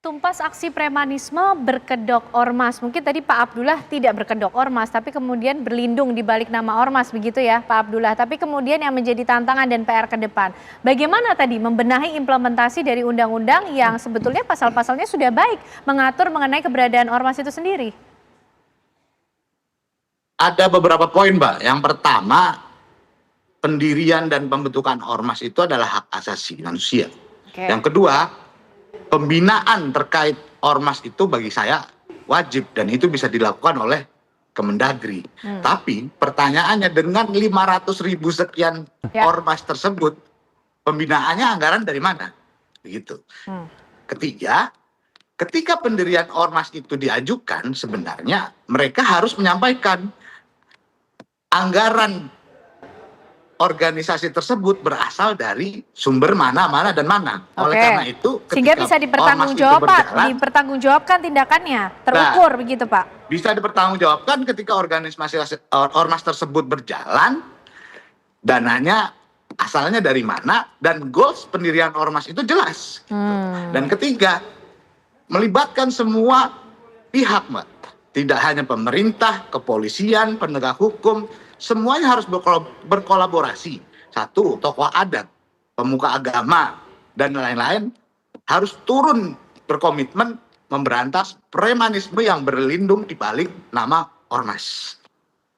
Tumpas aksi premanisme berkedok ormas. Mungkin tadi Pak Abdullah tidak berkedok ormas, tapi kemudian berlindung di balik nama ormas, begitu ya Pak Abdullah. Tapi kemudian yang menjadi tantangan dan PR ke depan, bagaimana tadi membenahi implementasi dari undang-undang yang sebetulnya pasal-pasalnya sudah baik mengatur mengenai keberadaan ormas itu sendiri? Ada beberapa poin, Mbak. Yang pertama, pendirian dan pembentukan ormas itu adalah hak asasi manusia. Oke. Yang kedua, pembinaan terkait ormas itu bagi saya wajib dan itu bisa dilakukan oleh Kemendagri. Tapi pertanyaannya dengan 500.000 sekian ormas tersebut, pembinaannya anggaran dari mana? Begitu. Ketiga, ketika pendirian ormas itu diajukan, sebenarnya mereka harus menyampaikan anggaran organisasi tersebut berasal dari sumber mana dan mana. Oleh karena itu, sehingga bisa dipertanggungjawabkan tindakannya, terukur begitu Pak? Bisa dipertanggungjawabkan ketika ormas tersebut berjalan, dananya asalnya dari mana, dan goals pendirian ormas itu jelas. Dan ketiga, melibatkan semua pihak, Mbak. Tidak hanya pemerintah, kepolisian, penegak hukum, semuanya harus berkolaborasi. Satu, tokoh adat, pemuka agama, dan lain-lain harus turun berkomitmen memberantas premanisme yang berlindung di balik nama ormas.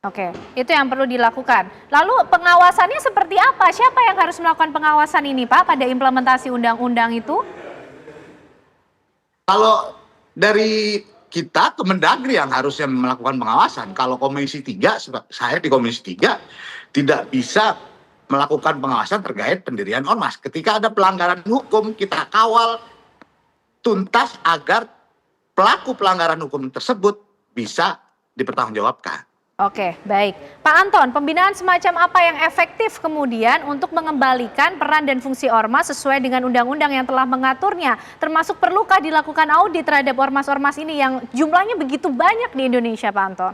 Oke, itu yang perlu dilakukan. Lalu pengawasannya seperti apa? Siapa yang harus melakukan pengawasan ini, Pak, pada implementasi undang-undang itu? Kalau dari kita, Kemendagri yang harusnya melakukan pengawasan. Kalau Komisi 3, saya di Komisi 3 tidak bisa melakukan pengawasan terkait pendirian ormas. Ketika ada pelanggaran hukum, kita kawal tuntas agar pelaku pelanggaran hukum tersebut bisa dipertanggungjawabkan. Oke, baik. Pak Anton, pembinaan semacam apa yang efektif kemudian untuk mengembalikan peran dan fungsi ormas sesuai dengan undang-undang yang telah mengaturnya? Termasuk perlukah dilakukan audit terhadap ormas-ormas ini yang jumlahnya begitu banyak di Indonesia, Pak Anton?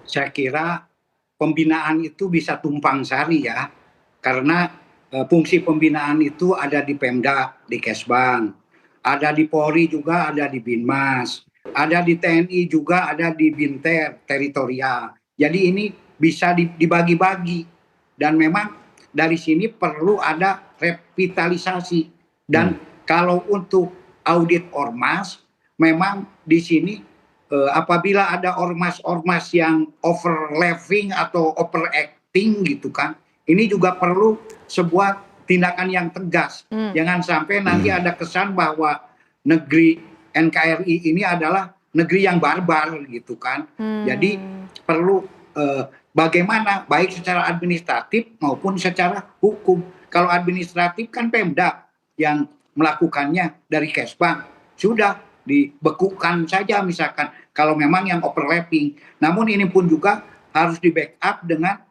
Saya kira pembinaan itu bisa tumpang sari ya, karena fungsi pembinaan itu ada di Pemda, di Kesbang, ada di Polri juga, ada di Binmas. Ada di TNI juga, ada di Binter teritorial. Jadi ini bisa dibagi-bagi dan memang dari sini perlu ada revitalisasi. Dan kalau untuk audit ormas, memang di sini apabila ada ormas-ormas yang overlapping atau overacting gitu kan, ini juga perlu sebuah tindakan yang tegas. Jangan sampai nanti ada kesan bahwa negeri NKRI ini adalah negeri yang barbar gitu kan. Jadi perlu bagaimana baik secara administratif maupun secara hukum. Kalau administratif kan Pemda yang melakukannya dari Kesbang, sudah dibekukan saja misalkan kalau memang yang overlapping. Namun ini pun juga harus di backup dengan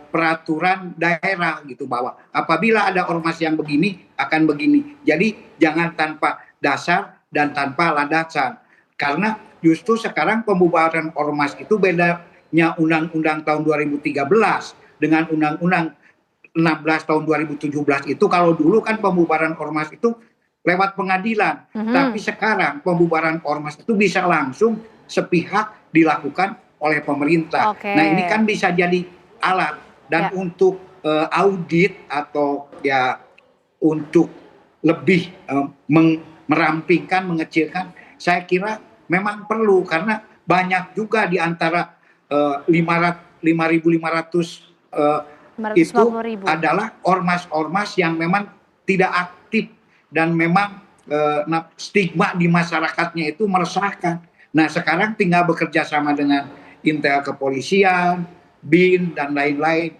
peraturan daerah gitu, bahwa apabila ada ormas yang begini akan begini. Jadi jangan tanpa dasar dan tanpa landasan. Karena justru sekarang pembubaran ormas itu bedanya Undang-Undang tahun 2013 dengan Undang-Undang 16 tahun 2017 itu, kalau dulu kan pembubaran ormas itu lewat pengadilan. Tapi sekarang pembubaran ormas itu bisa langsung sepihak dilakukan oleh pemerintah. Nah ini kan bisa jadi alat. Dan untuk audit atau ya untuk lebih merampingkan, mengecilkan, saya kira memang perlu, karena banyak juga di antara 5.500 itu adalah ormas-ormas yang memang tidak aktif dan memang stigma di masyarakatnya itu meresahkan. Nah sekarang tinggal bekerja sama dengan Intel Kepolisian, BIN dan lain-lain,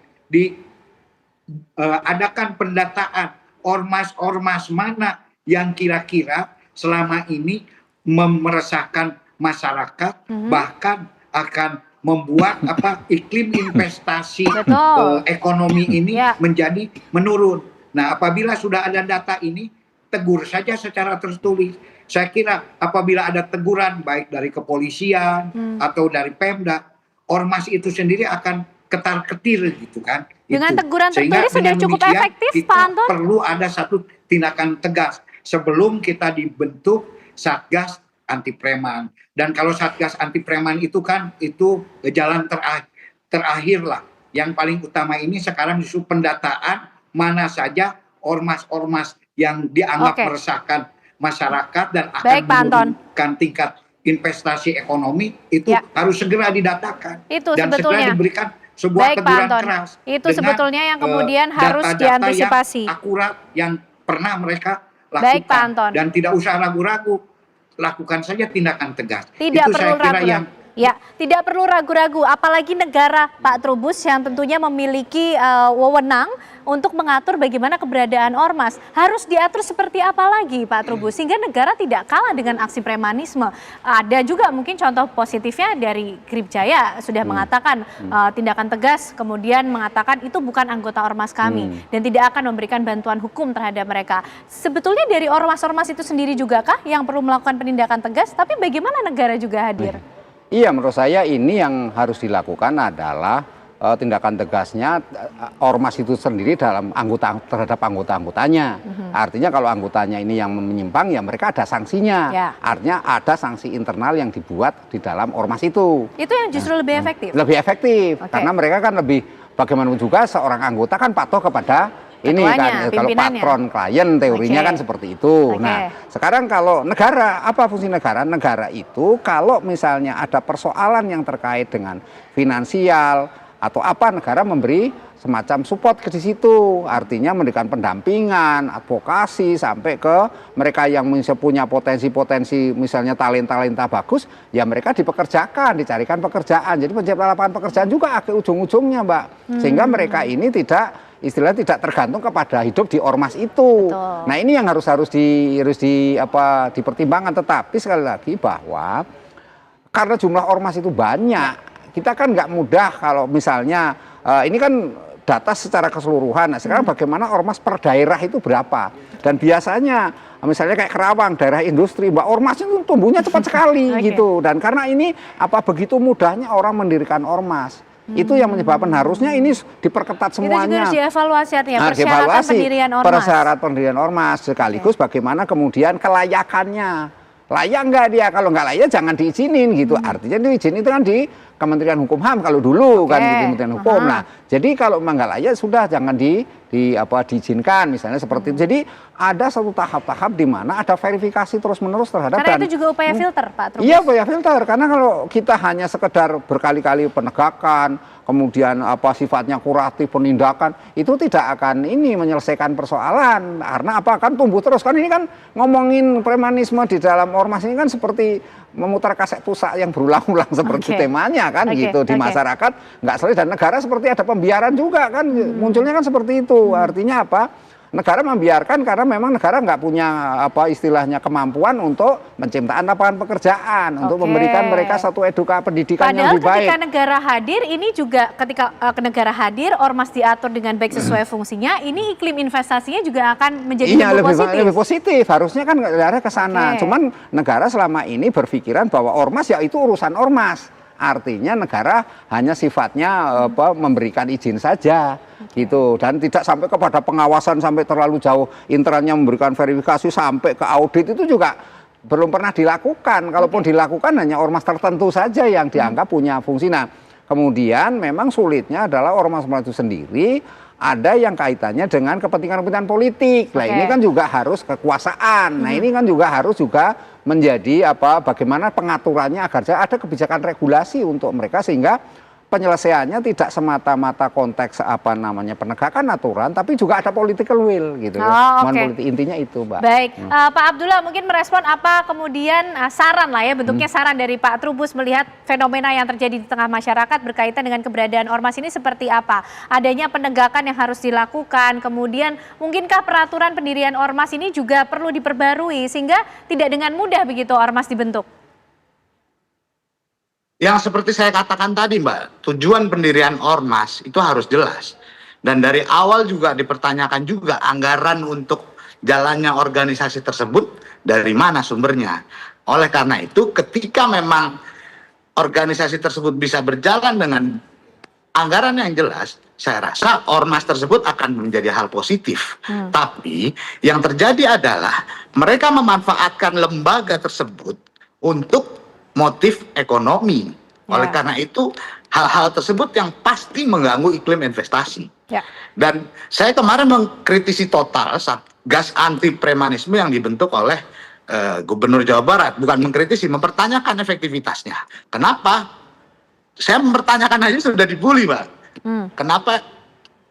adakan pendataan ormas-ormas mana yang kira-kira selama ini meresahkan masyarakat, bahkan akan membuat iklim investasi ekonomi ini menjadi menurun. Nah, apabila sudah ada data ini, tegur saja secara tertulis. Saya kira apabila ada teguran baik dari kepolisian atau dari Pemda, ormas itu sendiri akan ketar-ketir gitu kan. Dengan teguran tertulis sudah cukup efektif, Pak Anton? Perlu ada satu tindakan tegas. sebelum kita dibentuk Satgas Anti Preman. Dan kalau Satgas Anti Preman itu kan itu jalan terakhir lah. Yang paling utama ini sekarang justru pendataan mana saja ormas-ormas yang dianggap meresahkan masyarakat dan akan menurunkan tingkat investasi ekonomi itu harus segera didatakan itu dan sebetulnya segera diberikan sebuah teguran keras. Itu sebetulnya yang kemudian harus diantisipasi. Yang akurat yang pernah mereka lakukan. Baik, Pak Anton. Dan tidak usah ragu-ragu, lakukan saja tindakan tegas. Tidak itu perlu saya kira ragu-ragu. Ya, tidak perlu ragu-ragu, apalagi negara Pak Trubus yang tentunya memiliki wewenang untuk mengatur bagaimana keberadaan ormas. Harus diatur seperti apa lagi Pak Trubus sehingga negara tidak kalah dengan aksi premanisme. Ada juga mungkin contoh positifnya dari Grip Jaya sudah mengatakan tindakan tegas, kemudian mengatakan itu bukan anggota ormas kami dan tidak akan memberikan bantuan hukum terhadap mereka. Sebetulnya dari ormas-ormas itu sendiri juga kah yang perlu melakukan penindakan tegas, tapi bagaimana negara juga hadir? Iya, menurut saya ini yang harus dilakukan adalah tindakan tegasnya ormas itu sendiri dalam terhadap anggota-anggotanya. Artinya kalau anggotanya ini yang menyimpang ya mereka ada sanksinya. Artinya ada sanksi internal yang dibuat di dalam ormas itu. Itu yang justru lebih efektif? Lebih efektif, karena mereka kan lebih bagaimanapun juga seorang anggota kan patuh kepada ini kan kalau patron klien teorinya kan seperti itu. Nah, sekarang kalau negara, apa fungsi negara? Negara itu kalau misalnya ada persoalan yang terkait dengan finansial atau apa, negara memberi semacam support ke situ. Artinya memberikan pendampingan, advokasi sampai ke mereka yang punya potensi-potensi misalnya talenta-talenta bagus, ya mereka dipekerjakan, dicarikan pekerjaan. Jadi penciptaan lapangan pekerjaan juga akhir ujung-ujungnya, Mbak. Sehingga mereka ini istilahnya tidak tergantung kepada hidup di ormas itu. Betul. Nah, ini yang harus dipertimbangkan. Tetapi sekali lagi bahwa karena jumlah ormas itu banyak, kita kan nggak mudah kalau misalnya ini kan data secara keseluruhan. Nah, sekarang bagaimana ormas per daerah itu berapa? Dan biasanya misalnya kayak Kerawang, daerah industri, Mbak, ormas itu tumbuhnya cepat sekali gitu. Dan karena ini begitu mudahnya orang mendirikan ormas. Itu yang menyebabkan harusnya ini diperketat semuanya. Itu juga harus dievaluasi artinya persyaratan pendirian ormas. Persyaratan pendirian ormas sekaligus bagaimana kemudian kelayakannya. Layak nggak dia? Kalau nggak layak jangan diizinin gitu. Artinya diizin itu kan di Kementerian Hukum HAM kalau dulu kan di Kementerian Hukum. Nah, jadi kalau memang nggak layak sudah jangan diizinkan misalnya seperti itu. Jadi ada satu tahap-tahap di mana ada verifikasi terus-menerus terhadap. Karena itu juga upaya filter, Pak Trubus. Iya, upaya filter. Karena kalau kita hanya sekedar berkali-kali penegakan, kemudian sifatnya kuratif penindakan, itu tidak akan menyelesaikan persoalan. Karena kan tumbuh terus. Kan ini kan ngomongin premanisme di dalam ormas ini kan seperti memutar kaset pusat yang berulang-ulang seperti temanya kan gitu di masyarakat nggak selesai, dan negara seperti ada pembiaran juga kan munculnya kan seperti itu. Artinya negara membiarkan karena memang negara nggak punya istilahnya kemampuan untuk menciptakan lapangan pekerjaan, untuk memberikan mereka satu pendidikan yang lebih baik. Padahal ketika negara hadir, ini juga ketika negara hadir, ormas diatur dengan baik sesuai fungsinya, ini iklim investasinya juga akan menjadi lebih positif. Harusnya kan negara ke sana. Cuman negara selama ini berpikiran bahwa ormas ya itu urusan ormas. Artinya negara hanya sifatnya memberikan izin saja gitu, dan tidak sampai kepada pengawasan sampai terlalu jauh, internalnya memberikan verifikasi sampai ke audit itu juga belum pernah dilakukan. Kalaupun dilakukan hanya ormas tertentu saja yang dianggap punya fungsi. Nah, kemudian memang sulitnya adalah ormas-ormas itu sendiri ada yang kaitannya dengan kepentingan-kepentingan politik. Nah, ini kan juga harus kekuasaan. Nah, ini kan juga harus menjadi bagaimana pengaturannya agar ada kebijakan regulasi untuk mereka sehingga penyelesaiannya tidak semata-mata konteks penegakan aturan, tapi juga ada political will gitu politik, intinya itu, Mbak. Baik, Pak Abdullah mungkin merespon apa kemudian saran lah ya, bentuknya saran dari Pak Trubus melihat fenomena yang terjadi di tengah masyarakat berkaitan dengan keberadaan ormas ini seperti apa? Adanya penegakan yang harus dilakukan, kemudian mungkinkah peraturan pendirian ormas ini juga perlu diperbarui sehingga tidak dengan mudah begitu ormas dibentuk? Yang seperti saya katakan tadi, Mbak, tujuan pendirian ormas itu harus jelas. Dan dari awal juga dipertanyakan juga anggaran untuk jalannya organisasi tersebut dari mana sumbernya. Oleh karena itu, ketika memang organisasi tersebut bisa berjalan dengan anggaran yang jelas, saya rasa ormas tersebut akan menjadi hal positif. Tapi yang terjadi adalah mereka memanfaatkan lembaga tersebut untuk motif ekonomi. Oleh karena itu, hal-hal tersebut yang pasti mengganggu iklim investasi. Ya. Dan saya kemarin mengkritisi total Satgas anti premanisme yang dibentuk oleh Gubernur Jawa Barat. Bukan mengkritisi, mempertanyakan efektivitasnya. Kenapa? Saya mempertanyakan aja sudah dibully, Pak. Kenapa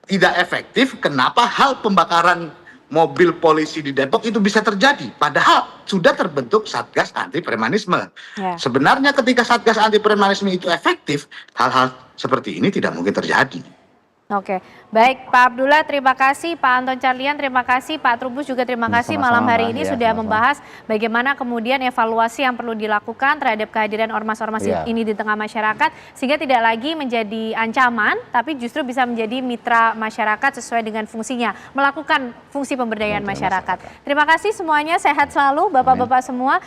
tidak efektif? Kenapa hal pembakaran mobil polisi di Depok itu bisa terjadi? Padahal sudah terbentuk Satgas anti premanisme. Ya. Sebenarnya ketika Satgas anti premanisme itu efektif, hal-hal seperti ini tidak mungkin terjadi. Oke, baik Pak Abdullah terima kasih, Pak Anton Carlian terima kasih, Pak Trubus juga terima kasih malam hari ini sudah membahas bagaimana kemudian evaluasi yang perlu dilakukan terhadap kehadiran ormas-ormas ini di tengah masyarakat sehingga tidak lagi menjadi ancaman tapi justru bisa menjadi mitra masyarakat sesuai dengan fungsinya, melakukan fungsi pemberdayaan masyarakat. Terima kasih semuanya, sehat selalu Bapak-bapak semua.